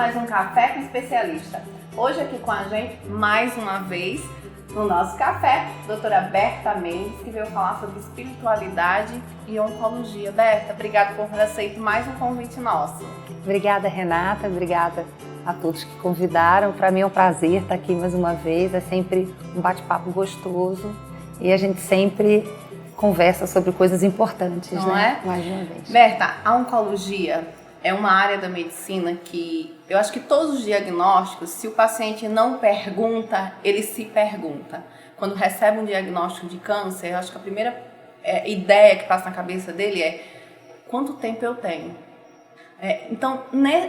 mais um Café com Especialista. Hoje aqui com a gente, mais uma vez, no nosso café, doutora Berta Mendes, que veio falar sobre espiritualidade e oncologia. Berta, obrigada por ter aceito mais um convite nosso. Obrigada, Renata, obrigada a todos que convidaram. Para mim é um prazer estar aqui mais uma vez, é sempre um bate-papo gostoso e a gente sempre conversa sobre coisas importantes, não né? É? Mais uma vez. Berta, a oncologia é uma área da medicina que eu acho que todos os diagnósticos, se o paciente não pergunta, ele se pergunta. Quando recebe um diagnóstico de câncer, eu acho que a primeira ideia que passa na cabeça dele é: quanto tempo eu tenho? Então,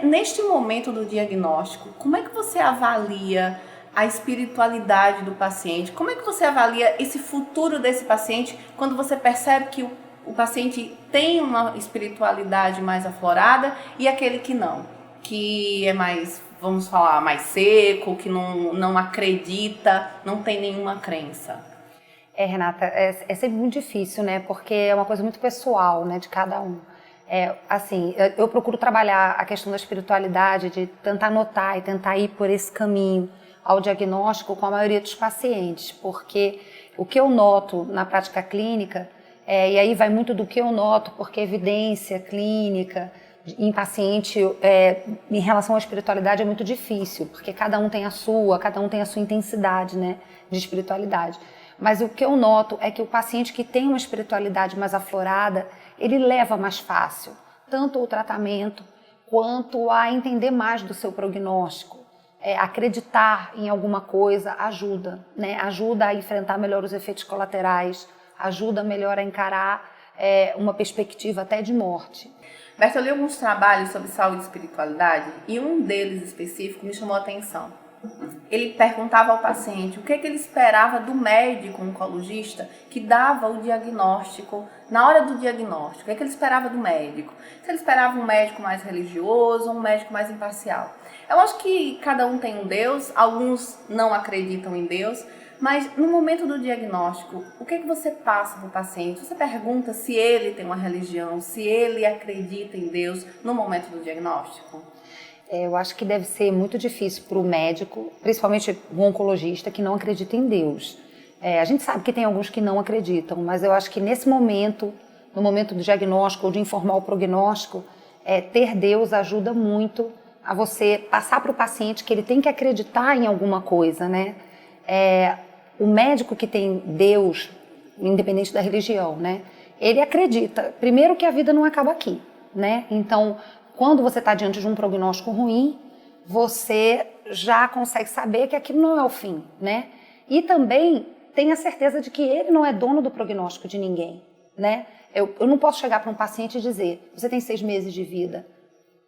neste momento do diagnóstico, como é que você avalia a espiritualidade do paciente? Como é que você avalia esse futuro desse paciente quando você percebe que o paciente tem uma espiritualidade mais aflorada e aquele que não? Que é mais, vamos falar, mais seco, que não acredita, não tem nenhuma crença. Renata, é sempre muito difícil, né? Porque é uma coisa muito pessoal, né, de cada um. Eu procuro trabalhar a questão da espiritualidade, de tentar notar e tentar ir por esse caminho ao diagnóstico com a maioria dos pacientes, porque o que eu noto na prática clínica, e aí vai muito do que eu noto, porque evidência clínica em paciente em relação à espiritualidade é muito difícil, porque cada um tem a sua intensidade, né, de espiritualidade. Mas o que eu noto é que o paciente que tem uma espiritualidade mais aflorada, ele leva mais fácil, tanto o tratamento quanto a entender mais do seu prognóstico. Acreditar em alguma coisa ajuda, né? Ajuda a enfrentar melhor os efeitos colaterais, ajuda melhor a encarar uma perspectiva até de morte. Berta, eu li alguns trabalhos sobre saúde e espiritualidade e um deles específico me chamou a atenção. Ele perguntava ao paciente o que ele esperava do médico oncologista que dava o diagnóstico, na hora do diagnóstico, o que ele esperava do médico. Se ele esperava um médico mais religioso ou um médico mais imparcial. Eu acho que cada um tem um Deus, alguns não acreditam em Deus, mas no momento do diagnóstico, o que você passa para o paciente? Você pergunta se ele tem uma religião, se ele acredita em Deus no momento do diagnóstico? Eu acho que deve ser muito difícil para o médico, principalmente o oncologista, que não acredita em Deus. A gente sabe que tem alguns que não acreditam, mas eu acho que nesse momento, no momento do diagnóstico ou de informar o prognóstico, ter Deus ajuda muito a você passar para o paciente que ele tem que acreditar em alguma coisa, né? O médico que tem Deus, independente da religião, né? Ele acredita, primeiro, que a vida não acaba aqui, né? Então, quando você está diante de um prognóstico ruim, você já consegue saber que aquilo não é o fim, né? E também tem a certeza de que ele não é dono do prognóstico de ninguém, né? Eu não posso chegar para um paciente e dizer: você tem 6 meses de vida.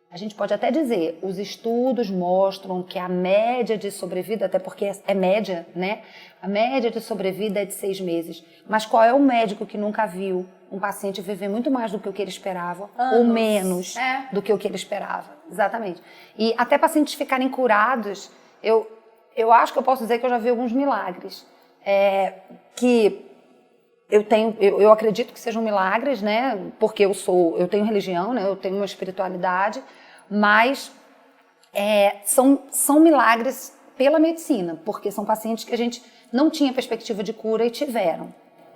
A gente pode até dizer, os estudos mostram que a média de sobrevida, até porque é média, né? A média de sobrevida é de 6 meses. Mas qual é o médico que nunca viu um paciente viver muito mais do que o que ele esperava, ou menos do que o que ele esperava? Exatamente. E até pacientes ficarem curados, eu acho que eu posso dizer que eu já vi alguns milagres. Que eu acredito que sejam milagres, né? Porque eu tenho religião, né? Eu tenho uma espiritualidade, mas são milagres pela medicina, porque são pacientes que a gente não tinha perspectiva de cura e tiveram,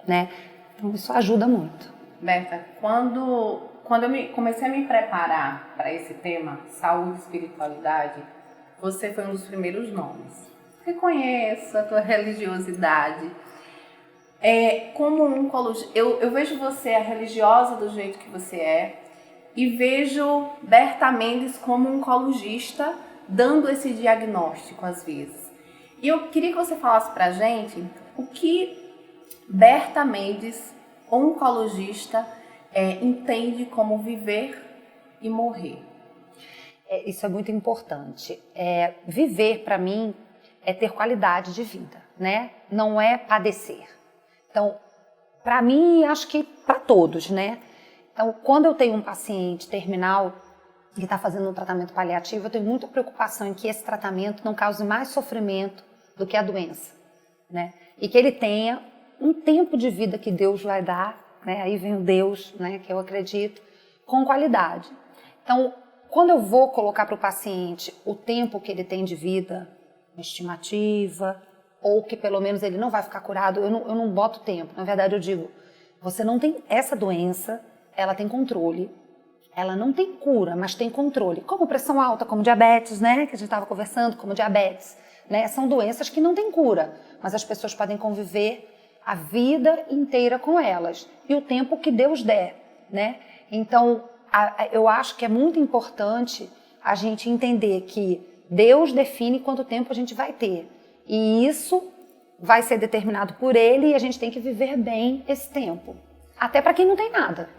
né? Então isso ajuda muito. Berta, quando eu comecei a me preparar para esse tema, saúde e espiritualidade, você foi um dos primeiros nomes. Reconheço a tua religiosidade. Como oncologista, eu vejo você a religiosa do jeito que você é e vejo Berta Mendes como oncologista dando esse diagnóstico às vezes. E eu queria que você falasse pra gente o que Berta Mendes, oncologista, entende como viver e morrer. Isso é muito importante. Viver, para mim, é ter qualidade de vida, né? Não é padecer. Então, para mim, acho que para todos, né? Então, quando eu tenho um paciente terminal que está fazendo um tratamento paliativo, eu tenho muita preocupação em que esse tratamento não cause mais sofrimento do que a doença, né? E que ele tenha um tempo de vida que Deus vai dar, né? Aí vem o Deus, né? Que eu acredito, com qualidade. Então, quando eu vou colocar para o paciente o tempo que ele tem de vida, uma estimativa, ou que pelo menos ele não vai ficar curado, eu não boto tempo. Na verdade, eu digo, você não tem essa doença, ela tem controle. Ela não tem cura, mas tem controle. Como pressão alta, como diabetes, né? Que a gente estava conversando, como diabetes. Né? São doenças que não têm cura, mas as pessoas podem conviver a vida inteira com elas. E o tempo que Deus der, né? Então, eu acho que é muito importante a gente entender que Deus define quanto tempo a gente vai ter. E isso vai ser determinado por Ele e a gente tem que viver bem esse tempo. Até para quem não tem nada.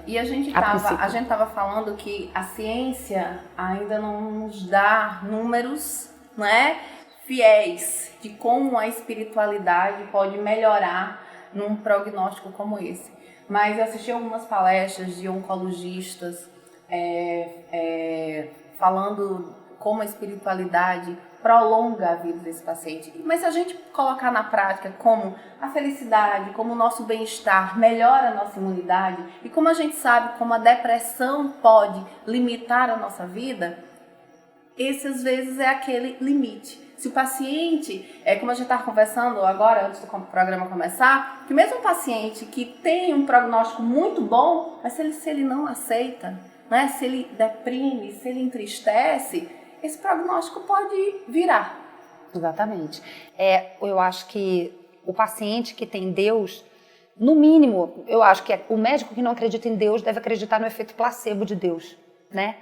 E a gente estava falando que a ciência ainda não nos dá números, né, fiéis de como a espiritualidade pode melhorar num prognóstico como esse. Mas eu assisti algumas palestras de oncologistas falando como a espiritualidade prolonga a vida desse paciente. Mas se a gente colocar na prática como a felicidade, como o nosso bem-estar melhora a nossa imunidade e como a gente sabe como a depressão pode limitar a nossa vida, esse às vezes é aquele limite. Se o paciente, como a gente estava conversando agora, antes do programa começar, que mesmo um paciente que tem um prognóstico muito bom, mas se ele não aceita, né, se ele deprime, se ele entristece, esse prognóstico pode virar. Exatamente. Eu acho que o paciente que tem Deus, no mínimo, eu acho que o médico que não acredita em Deus deve acreditar no efeito placebo de Deus, né?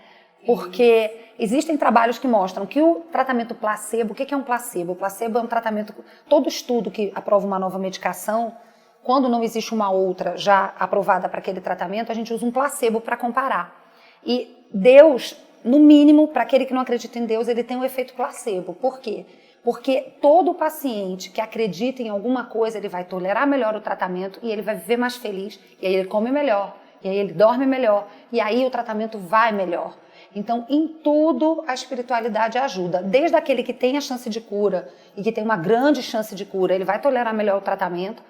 Porque existem trabalhos que mostram que o tratamento placebo, o que é um placebo? O placebo é um tratamento, todo estudo que aprova uma nova medicação, quando não existe uma outra já aprovada para aquele tratamento, a gente usa um placebo para comparar. E Deus, no mínimo, para aquele que não acredita em Deus, ele tem um efeito placebo. Por quê? Porque todo paciente que acredita em alguma coisa, ele vai tolerar melhor o tratamento e ele vai viver mais feliz, e aí ele come melhor, e aí ele dorme melhor, e aí o tratamento vai melhor. Então, em tudo, a espiritualidade ajuda. Desde aquele que tem a chance de cura e que tem uma grande chance de cura, ele vai tolerar melhor o tratamento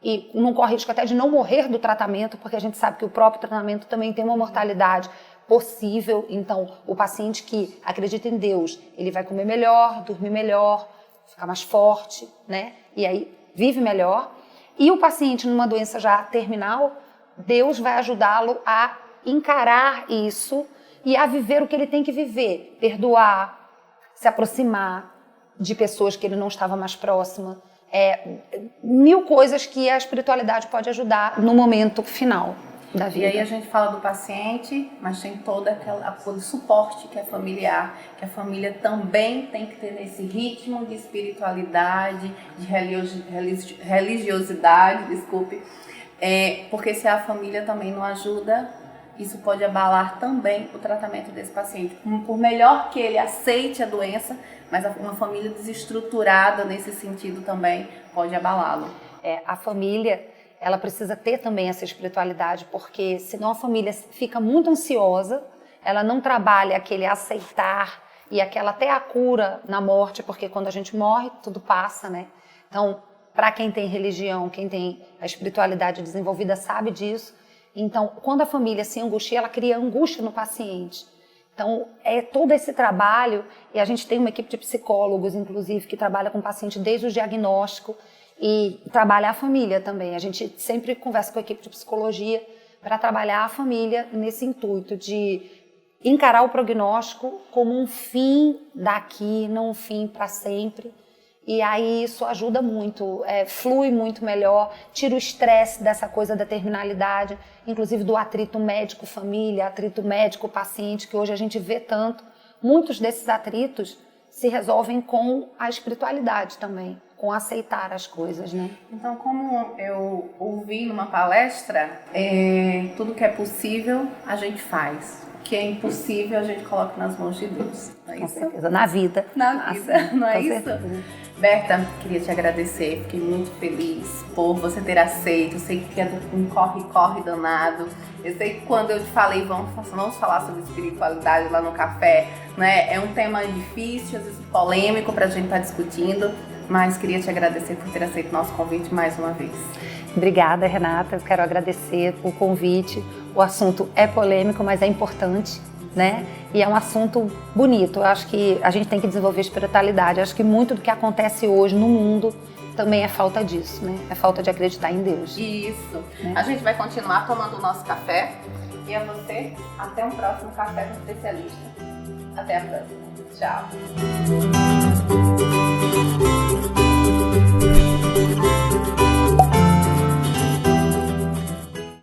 e não corre risco até de não morrer do tratamento, porque a gente sabe que o próprio tratamento também tem uma mortalidade possível. Então, o paciente que acredita em Deus, ele vai comer melhor, dormir melhor, ficar mais forte, né? E aí vive melhor. E o paciente numa doença já terminal, Deus vai ajudá-lo a encarar isso e a viver o que ele tem que viver, perdoar, se aproximar de pessoas que ele não estava mais próxima. Mil coisas que a espiritualidade pode ajudar no momento final da vida. E aí a gente fala do paciente, mas tem todo o suporte que é familiar, que a família também tem que ter nesse ritmo de espiritualidade, de religiosidade, porque se a família também não ajuda, isso pode abalar também o tratamento desse paciente. Por melhor que ele aceite a doença, mas uma família desestruturada nesse sentido também pode abalá-lo. A família, ela precisa ter também essa espiritualidade, porque senão a família fica muito ansiosa, ela não trabalha aquele aceitar e aquela até a cura na morte, porque quando a gente morre, tudo passa, né? Então, para quem tem religião, quem tem a espiritualidade desenvolvida sabe disso. Então, quando a família se angustia, ela cria angústia no paciente. Então, é todo esse trabalho, e a gente tem uma equipe de psicólogos, inclusive, que trabalha com o paciente desde o diagnóstico e trabalha a família também. A gente sempre conversa com a equipe de psicologia para trabalhar a família nesse intuito de encarar o prognóstico como um fim daqui, não um fim para sempre. E aí isso ajuda muito, flui muito melhor, tira o estresse dessa coisa da terminalidade, inclusive do atrito médico-família, atrito médico-paciente, que hoje a gente vê tanto. Muitos desses atritos se resolvem com a espiritualidade também, com aceitar as coisas, né? Então, como eu ouvi numa palestra, tudo que é possível a gente faz. O que é impossível a gente coloca nas mãos de Deus. Não é Com isso? certeza, na vida. Na vida, não é Com isso? certeza. Berta, queria te agradecer, fiquei muito feliz por você ter aceito. Eu sei que é um corre-corre danado. Eu sei que quando eu te falei, vamos falar sobre espiritualidade lá no café, né? É um tema difícil, às vezes polêmico pra gente estar discutindo, mas queria te agradecer por ter aceito o nosso convite mais uma vez. Obrigada, Renata. Eu quero agradecer o convite. O assunto é polêmico, mas é importante. né? E é um assunto bonito. Eu acho que a gente tem que desenvolver espiritualidade. Eu acho que muito do que acontece hoje no mundo também é falta disso, né? É falta de acreditar em Deus. Isso. Né? A gente vai continuar tomando o nosso café. E a você, até um próximo Café com Especialista. Até a próxima. Tchau.